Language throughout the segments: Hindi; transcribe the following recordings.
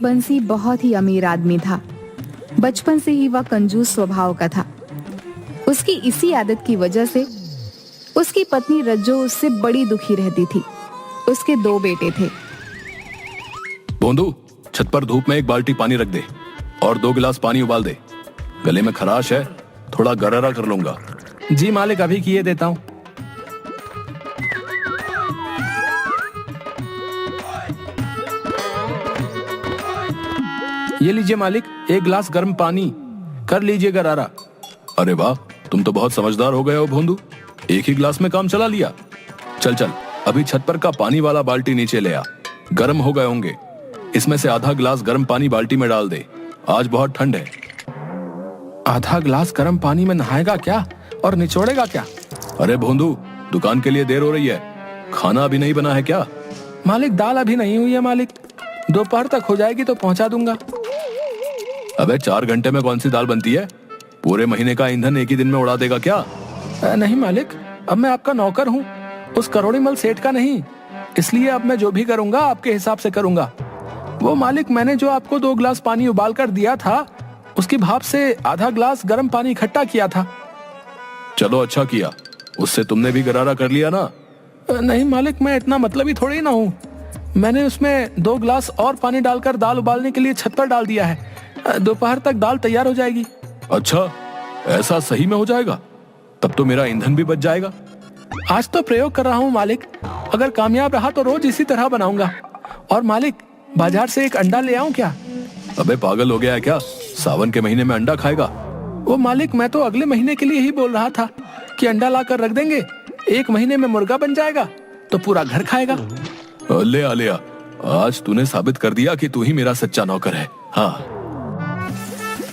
बंसी बहुत ही अमीर आदमी था। बचपन से ही वह कंजूस स्वभाव का था। उसकी इसी आदत की वजह से उसकी पत्नी रज्जो उससे बड़ी दुखी रहती थी। उसके 2 बेटे थे। बोंदू, छत पर धूप में 1 बाल्टी पानी रख दे और 2 गिलास पानी उबाल दे। गले में खराश है, थोड़ा गरारा कर लूंगा। जी मालिक, अभी किए देता हूँ। ये लीजिए मालिक, 1 गिलास गर्म पानी, कर लीजिए गरारा। अरे वाह, तुम तो बहुत समझदार हो गए हो भोंदू, 1 ही गिलास में काम चला लिया। चल चल, अभी छत पर का पानी वाला बाल्टी नीचे ले आ। गर्म हो गए होंगे, इसमें से आधा गिलास गर्म पानी बाल्टी में डाल दे। आज बहुत ठंड है। आधा गिलास गर्म पानी में नहाएगा क्या और निचोड़ेगा क्या? अरे भोंदू, दुकान के लिए देर हो रही है, खाना अभी नहीं बना है क्या? मालिक, दाल अभी नहीं हुई है मालिक, दोपहर तक हो जाएगी तो पहुंचा दूंगा। अबे 4 घंटे में कौन सी दाल बनती है? पूरे महीने का ईंधन एक ही दिन में उड़ा देगा क्या? नहीं मालिक, अब मैं आपका नौकर हूँ, उस करोड़ीमल सेठ का नहीं। इसलिए अब मैं जो भी करूंगा आपके हिसाब से करूंगा। वो मालिक, मैंने जो आपको 2 गिलास पानी उबाल कर दिया था, उसकी भाप से आधा गिलास गर्म पानी इकट्ठा किया था। चलो अच्छा किया, उससे तुमने भी गरारा कर लिया ना। नहीं मालिक, मैं इतना मतलबी थोड़ी ना हूँ। मैंने उसमें 2 गिलास और पानी डालकर दाल उबालने के लिए छत पर डाल दिया है। दोपहर तक दाल तैयार हो जाएगी। अच्छा, ऐसा सही में हो जाएगा? तब तो मेरा ईंधन भी बच जाएगा। आज तो प्रयोग कर रहा हूँ मालिक, अगर कामयाब रहा तो रोज इसी तरह बनाऊंगा। और मालिक, बाजार से एक अंडा ले आऊं क्या? अबे पागल हो गया है क्या? सावन के महीने में अंडा खाएगा? वो मालिक, मैं तो अगले महीने के लिए ही बोल रहा था कि अंडा लाकर रख देंगे, 1 महीने में मुर्गा बन जाएगा तो पूरा घर खाएगा। ले आलिया, आज तूने साबित कर दिया कि तू ही मेरा सच्चा नौकर है। हाँ।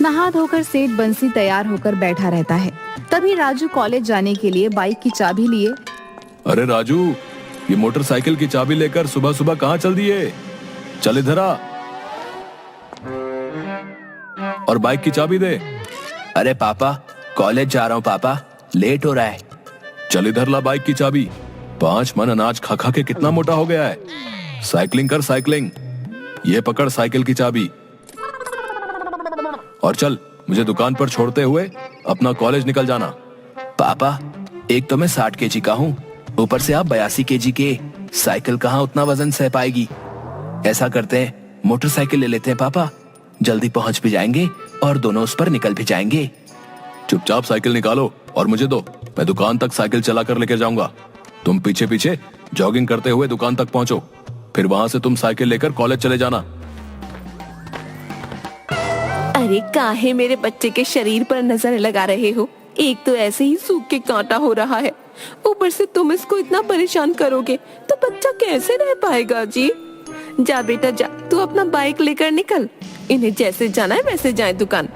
नहा धोकर सेठ बंसी तैयार होकर बैठा रहता है। तभी राजू कॉलेज जाने के लिए बाइक की चाबी लिए। अरे राजू, ये मोटरसाइकिल की चाबी लेकर सुबह सुबह कहाँ चल दिए? चल इधर आ और बाइक की चाबी दे। अरे पापा, कॉलेज जा रहा हूँ पापा, लेट हो रहा है। चल इधर ला बाइक की चाबी। 5 मन अनाज खा खा के कितना मोटा हो गया है। साइकिलिंग कर साइकिलिंग। ये पकड़ साइकिल की चाबी और चल, मुझे दुकान पर छोड़ते हुए अपना कॉलेज निकल जाना। पापा, एक तो मैं 60 केजी का हूँ, ऊपर से आप 82 केजी के। साइकिल कहाँ उतना वजन सह पाएगी। ऐसा करते हैं, मोटरसाइकिल ले लेते हैं पापा, जल्दी पहुंच भी जाएंगे और दोनों उस पर निकल भी जाएंगे। चुपचाप साइकिल निकालो और मुझे दो, मैं दुकान तक साइकिल चला कर लेकर जाऊंगा। तुम पीछे पीछे जॉगिंग करते हुए दुकान तक पहुंचो, फिर वहां से तुम साइकिल लेकर कॉलेज चले जाना। अरे काहे मेरे बच्चे के शरीर पर नजर लगा रहे हो? एक तो ऐसे ही सूख के कांटा हो रहा है, ऊपर से तुम इसको इतना परेशान करोगे तो बच्चा कैसे रह पाएगा जी? जा बेटा जा, तू अपना बाइक लेकर निकल। इन्हें जैसे जाना है वैसे जाए दुकान।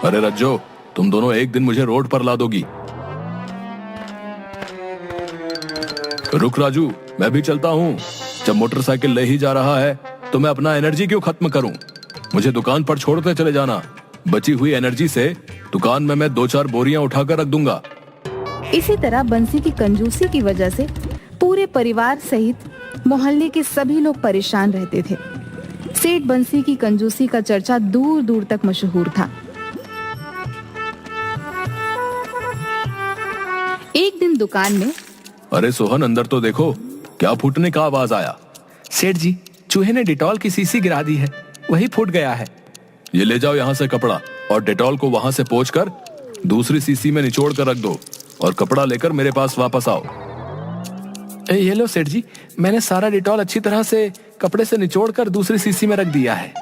अरे रज्जो, तुम दोनों एक दिन मुझे रोड पर ला दोगी। रुक राजू, मैं भी चलता हूँ। जब मोटरसाइकिल ले ही जा रहा है तो मैं अपना एनर्जी क्यों खत्म करूँ? मुझे दुकान पर छोड़ते चले जाना। बची हुई एनर्जी से दुकान में मैं 2-4 बोरियां उठाकर रख दूंगा। इसी तरह बंसी की कंजूसी की वजह से पूरे परिवार सहित मोहल्ले के सभी लोग परेशान रहते थे। सेठ बंसी की कंजूसी का चर्चा दूर दूर तक मशहूर था। एक दिन दुकान में, अरे सोहन, अंदर तो देखो, क्या फूटने का आवाज आया? सेठ जी, चूहे ने डिटॉल की शीशी गिरा दी है, वही फूट गया है। ये ले जाओ यहाँ से कपड़ा और डेटॉल को वहां से पोंछकर दूसरी शीशी में निचोड़ कर रख दो और कपड़ा लेकर मेरे पास वापस आओ। ये लो सेठ जी, मैंने सारा डिटॉल अच्छी तरह से कपड़े से निचोड़कर दूसरी शीशी में रख दिया है।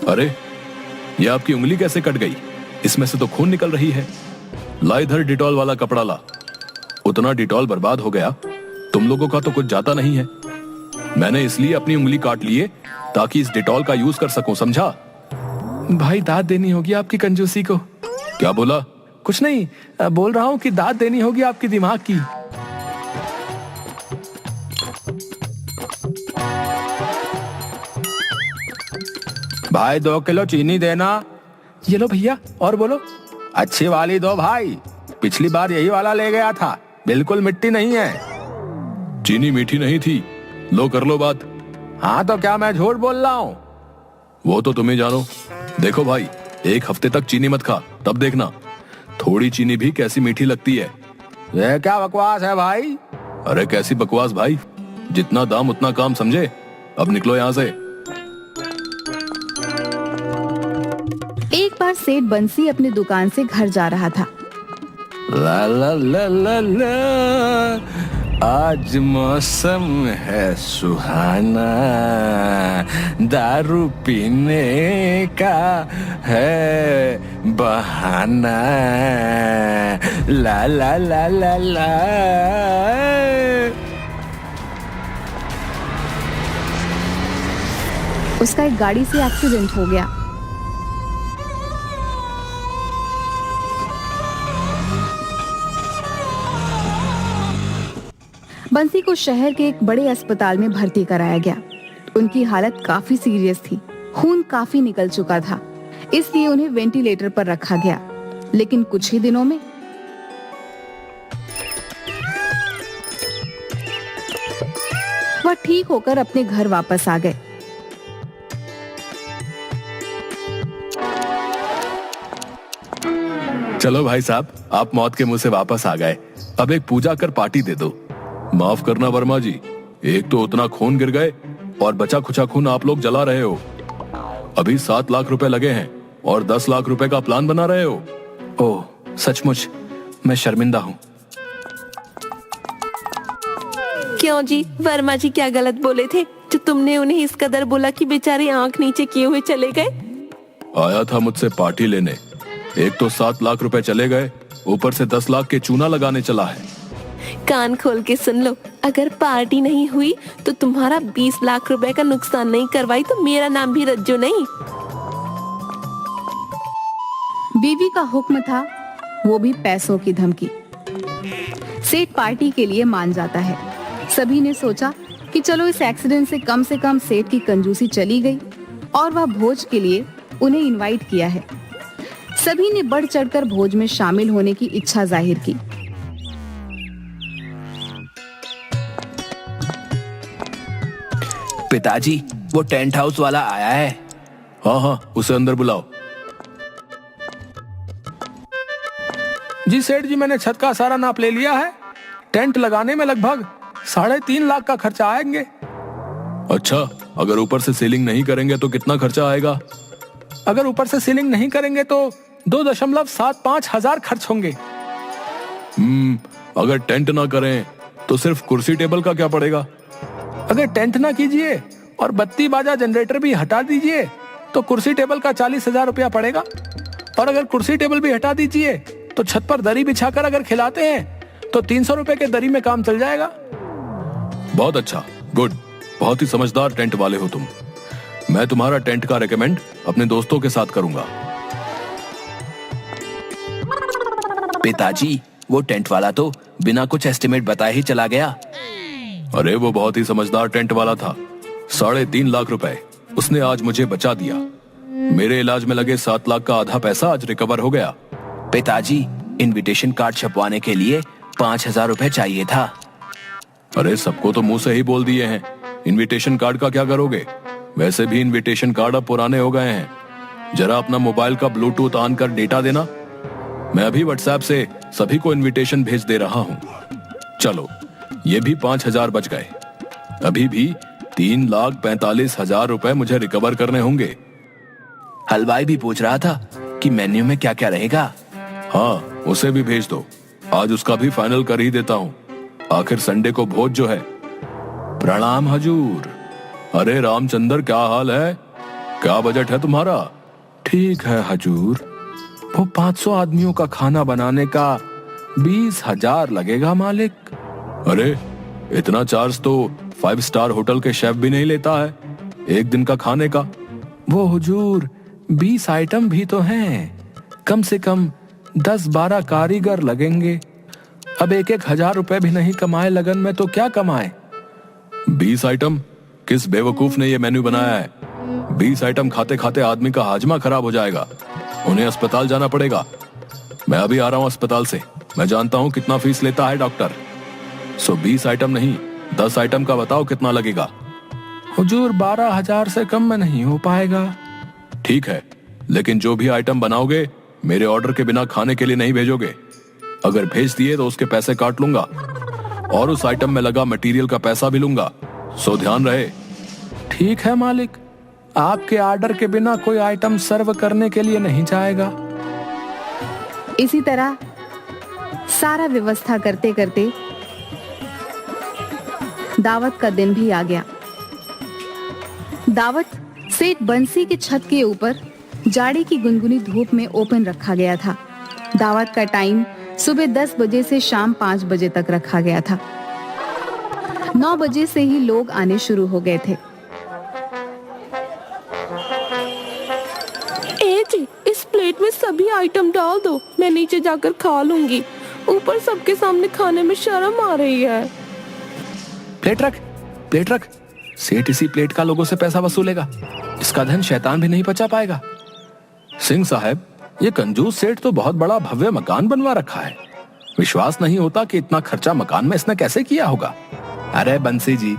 अरे, ये आपकी उंगली कैसे कट गई? इसमें से तो खून निकल रही है। ला इधर डिटॉल वाला कपड़ा ला। उतना डिटॉल बर्बाद हो गया, तुम लोगों का तो कुछ जाता नहीं है। मैंने इसलिए अपनी उंगली काट लिए ताकि इस डिटॉल का यूज कर सकूं, समझा? भाई, दाद देनी होगी आपकी कंजूसी को। क्या बोला? कुछ नहीं, बोल रहा हूँ कि दाद देनी होगी आपकी दिमाग की। भाई 2 किलो चीनी देना। ये लो भैया, और बोलो। अच्छी वाली दो भाई, पिछली बार यही वाला ले गया था, बिल्कुल मिट्टी नहीं है। चीनी मीठी नहीं थी। लो कर लो बात। हाँ तो क्या मैं झूठ बोल रहा हूँ? वो तो तुम ही जानो। देखो भाई, 1 हफ्ते तक चीनी मत खा, तब देखना थोड़ी चीनी भी कैसी मीठी लगती है। ये क्या बकवास है भाई? अरे कैसी बकवास भाई, जितना दाम उतना काम समझे। अब निकलो यहाँ से। एक बार सेठ बंसी अपनी दुकान से घर जा रहा था। ला ला ला ला ला, आज मौसम है सुहाना, दारू पीने का है बहाना। ला ला ला ला ला। उसका एक गाड़ी से एक्सीडेंट हो गया। बंसी को शहर के एक बड़े अस्पताल में भर्ती कराया गया। उनकी हालत काफी सीरियस थी, खून काफी निकल चुका था, इसलिए उन्हें वेंटिलेटर पर रखा गया। लेकिन कुछ ही दिनों में वह ठीक होकर अपने घर वापस आ गए। चलो भाई साहब, आप मौत के मुंह से वापस आ गए। अब एक पूजा कर पार्टी दे दो। माफ करना वर्मा जी, एक तो उतना खून गिर गए और बचा खुचा खून आप लोग जला रहे हो। अभी 7 लाख रुपए लगे हैं और 10 लाख रुपए का प्लान बना रहे हो। ओह, सचमुच मैं शर्मिंदा हूँ। क्यों जी, वर्मा जी क्या गलत बोले थे जो तुमने उन्हें इस कदर बोला कि बेचारे आंख नीचे किए हुए चले गए? आया था मुझसे पार्टी लेने, एक तो 7 लाख रुपए चले गए, ऊपर से 10 लाख के चूना लगाने चला है। कान खोल के सुन लो, अगर पार्टी नहीं हुई तो तुम्हारा 20 लाख रुपए का नुकसान नहीं करवाई तो मेरा नाम भी रज्जू नहीं। बीवी का हुक्म था, वो भी पैसों की धमकी। सेठ पार्टी के लिए मान जाता है। सभी ने सोचा कि चलो इस एक्सीडेंट से कम सेठ की कंजूसी चली गई और वह भोज के लिए उन्हें इनवाइट किया है। सभी ने बढ़ चढ़कर भोज में शामिल होने की इच्छा जाहिर की। पिताजी, वो टेंट हाउस वाला आया है। हाँ हाँ, उसे अंदर बुलाओ। जी सेठ जी, मैंने छत का सारा नाप ले लिया है। टेंट लगाने में लगभग 3.5 लाख का खर्चा आएंगे। अच्छा, अगर ऊपर से सीलिंग नहीं करेंगे तो कितना खर्चा आएगा? अगर ऊपर से सीलिंग नहीं करेंगे तो 2.75 हजार खर्च होंगे। अगर टेंट ना करें तो सिर्फ कुर्सी टेबल का क्या पड़ेगा? अगर टेंट ना कीजिए और बत्ती बाजा जनरेटर भी हटा दीजिए तो कुर्सी टेबल का 40,000 रुपया पड़ेगा। और अगर कुर्सी टेबल भी हटा दीजिए तो छत पर दरी बिछाकर अगर खिलाते हैं तो 300 रुपए के दरी में काम चल जाएगा। बहुत अच्छा, गुड, बहुत ही समझदार टेंट वाले हो तुम। मैं तुम्हारा टेंट का रेकमेंड अपने दोस्तों के साथ करूंगा। पिताजी, वो टेंट वाला तो बिना कुछ एस्टिमेट बताए ही चला गया। अरे वो बहुत ही समझदार टेंट वाला था। 3.5 लाख रुपए उसने आज मुझे बचा दिया। मेरे इलाज में लगे 7 लाख का आधा पैसा आज रिकवर हो गया। पिताजी, इनविटेशन कार्ड छपवाने के लिए 5,000 रुपए चाहिए था। अरे सबको तो मुंह से ही बोल दिए हैं, इनविटेशन कार्ड का क्या करोगे? वैसे भी इनविटेशन कार्ड अब पुराने हो गए हैं। जरा अपना मोबाइल का ब्लूटूथ ऑन कर डेटा देना। मैं अभी व्हाट्सएप से सभी को इनविटेशन भेज दे रहा हूँ। चलो, ये भी 5,000 बच गए। अभी भी 3,45,000 रुपए मुझे रिकवर करने होंगे। हलवाई भी पूछ रहा था कि मेन्यू में क्या क्या रहेगा। हाँ, उसे भी भेज दो। आज उसका भी फाइनल कर ही देता हूँ। आखिर संडे को भोज जो है। प्रणाम हजूर। अरे रामचंद्र, क्या हाल है? क्या बजट है तुम्हारा? ठीक है हजूर, वो 500 आदमियों का खाना बनाने का 20,000 लगेगा मालिक। अरे इतना चार्ज तो 5 स्टार होटल के शेफ भी नहीं लेता है एक दिन का खाने का। वो हुजूर 20 आइटम भी तो हैं, कम से कम 10-12 कारीगर लगेंगे। अब 1,000 रुपए भी नहीं कमाए लगन में तो क्या कमाए? 20 आइटम? किस बेवकूफ ने ये मेन्यू बनाया है? 20 आइटम खाते खाते आदमी का हाजमा खराब हो जाएगा, उन्हें अस्पताल जाना पड़ेगा। मैं अभी आ रहा हूँ अस्पताल से। मैं जानता हूँ कितना फीस लेता है डॉक्टर। 20 आइटम नहीं, 10 आइटम का बताओ कितना लगेगा। हुजूर 12,000 से कम में नहीं हो पाएगा। ठीक है, लेकिन जो भी आइटम बनाओगे मेरे ऑर्डर के बिना खाने के लिए नहीं भेजोगे। अगर भेज दिए तो उसके पैसे काट लूंगा और उस आइटम में लगा मटेरियल का पैसा भी लूंगा, सो ध्यान रहे। ठीक है मालिक, आपके ऑर्डर के बिना कोई आइटम सर्व करने के लिए नहीं जाएगा। इसी तरह सारा व्यवस्था करते करते दावत का दिन भी आ गया। दावत सेठ बंसी की छत के ऊपर जाड़े की गुनगुनी धूप में ओपन रखा गया था। दावत का टाइम सुबह 10 बजे से शाम 5 बजे तक रखा गया था। 9 बजे से ही लोग आने शुरू हो गए थे। ए जी, इस प्लेट में सभी आइटम डाल दो, मैं नीचे जाकर खा लूंगी। ऊपर सबके सामने खाने में शर्म आ रही है। प्लेट रख, प्लेट रख। सेठ इसी प्लेट का लोगों से पैसा वसूलेगा। इसका धन शैतान भी नहीं बचा पाएगा। सिंह साहब, ये कंजूस सेठ तो बहुत बड़ा भव्य मकान बनवा रखा है। विश्वास नहीं होता कि इतना खर्चा मकान में इसने कैसे किया होगा। अरे बंसी जी,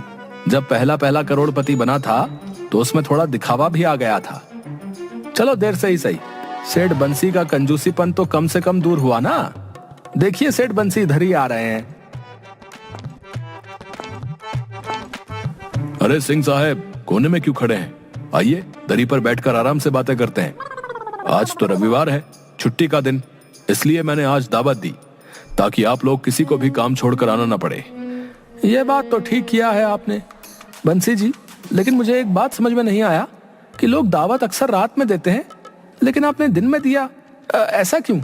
जब पहला पहला करोड़पति बना था तो उसमें थोड़ा दिखावा भी आ गया था। चलो देर से ही सही, सेठ बंसी का कंजूसीपन तो कम से कम दूर हुआ ना। देखिए सेठ बंसी इधर ही आ रहे हैं। अरे सिंह साहब, कोने में क्यों खड़े हैं? आइए दरी पर बैठकर आराम से बातें करते हैं। आज तो रविवार है, छुट्टी का दिन, इसलिए मैंने आज दावत दी ताकि आप लोग किसी को भी काम छोड़कर आना ना पड़े। ये बात तो ठीक किया है आपने बंसी जी, लेकिन मुझे एक बात समझ में नहीं आया कि लोग दावत अक्सर रात में देते हैं, लेकिन आपने दिन में दिया, ऐसा क्यों?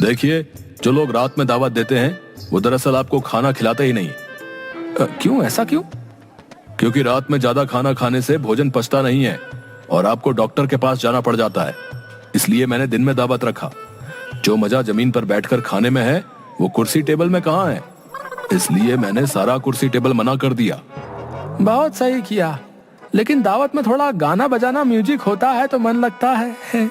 देखिए, जो लोग रात में दावत देते हैं वो दरअसल आपको खाना खिलाते ही नहीं। क्यों, ऐसा क्यों? क्योंकि रात में ज्यादा खाना खाने से भोजन पचता नहीं है और आपको डॉक्टर के पास जाना पड़ जाता है। इसलिए मैंने दिन में दावत रखा। जो मजा जमीन पर बैठकर खाने में है वो कुर्सी टेबल में कहाँ है, इसलिए मैंने सारा कुर्सी टेबल मना कर दिया। बहुत सही किया, लेकिन दावत में थोड़ा गाना बजाना, म्यूजिक होता है तो मन लगता है।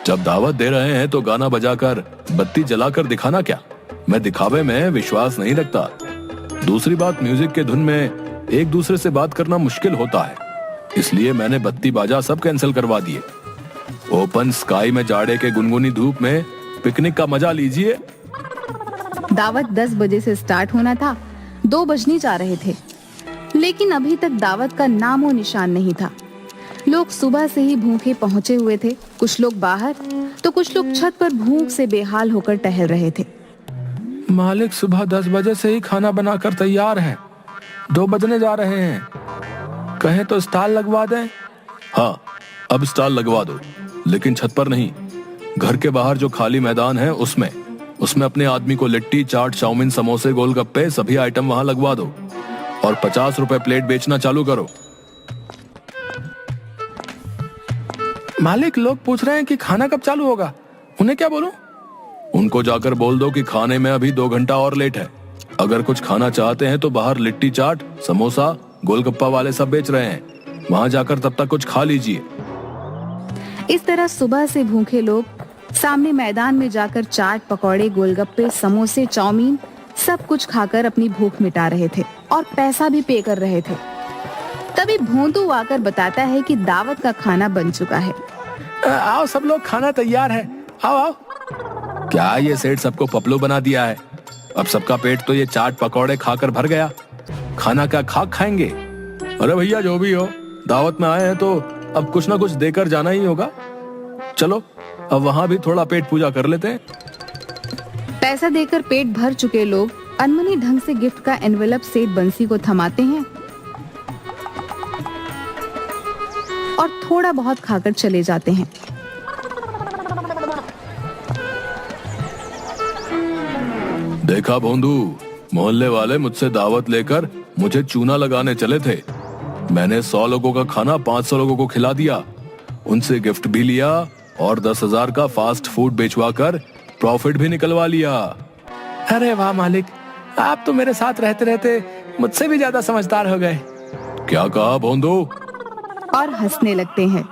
जब दावत दे रहे हैं तो गाना बजाकर बत्ती जलाकर दिखाना क्या? मैं दिखावे में विश्वास नहीं रखता। दूसरी बात, म्यूजिक के धुन में एक दूसरे से बात करना मुश्किल होता है, इसलिए मैंने बत्ती बाजा सब कैंसिल करवा दिए। ओपन स्काई में जाड़े के गुनगुनी धूप में पिकनिक का मजा लीजिए। दावत 10 बजे से स्टार्ट होना था, 2 बजने जा रहे थे, लेकिन अभी तक दावत का नामो निशान नहीं था। लोग सुबह से ही भूखे पहुंचे हुए थे। कुछ लोग बाहर तो कुछ लोग छत पर भूख से बेहाल होकर टहल रहे थे। मालिक सुबह 10 बजे से ही खाना बनाकर तैयार है, 2 बजने जा रहे हैं, कहें तो स्टॉल लगवा दें। हाँ, अब स्टॉल लगवा दो, लेकिन छत पर नहीं। घर के बाहर जो खाली मैदान है उसमें अपने आदमी को लिट्टी, चाट, चाउमीन, समोसे, गोलगप्पे सभी आइटम वहां लगवा दो और 50 रुपए प्लेट बेचना चालू करो। मालिक, लोग पूछ रहे हैं कि खाना कब चालू होगा, उन्हें क्या बोलूं? उनको जाकर बोल दो कि खाने में अभी 2 घंटा और लेट है। अगर कुछ खाना चाहते हैं तो बाहर लिट्टी, चाट, समोसा, गोलगप्पा वाले सब बेच रहे हैं, वहां जाकर तब तक कुछ खा लीजिए। इस तरह सुबह से भूखे लोग सामने मैदान में जाकर चाट, पकौड़े, गोलगप्पे, समोसे, चाउमीन सब कुछ खाकर अपनी भूख मिटा रहे थे और पैसा भी पे कर रहे थे। तभी भोंदू आकर बताता है कि दावत का खाना बन चुका है। आओ सब लोग, खाना तैयार है, आओ आओ। क्या ये सेठ सबको पपलू बना दिया है? अब सबका पेट तो ये चाट पकौड़े खाकर भर गया, खाना क्या खाक खाएंगे? अरे भैया, जो भी हो, दावत में आए हैं तो अब कुछ ना कुछ देकर जाना ही होगा। चलो अब वहां भी थोड़ा पेट पूजा कर लेते हैं। पैसा देकर पेट भर चुके लोग अनमनी ढंग से गिफ्ट का एनवेलप सेठ बंसी को थमाते हैं और थोड़ा बहुत खाकर चले जाते हैं। देखा भोंदू, मोहल्ले वाले मुझसे दावत लेकर मुझे चूना लगाने चले थे। मैंने 100 लोगों का खाना 500 लोगों को खिला दिया, उनसे गिफ्ट भी लिया और 10,000 का फास्ट फूड बेचवा कर प्रॉफिट भी निकलवा लिया। अरे वाह मालिक, आप तो मेरे साथ रहते रहते मुझसे भी ज्यादा समझदार हो गए। क्या कहा भोंदू? और हंसने लगते हैं।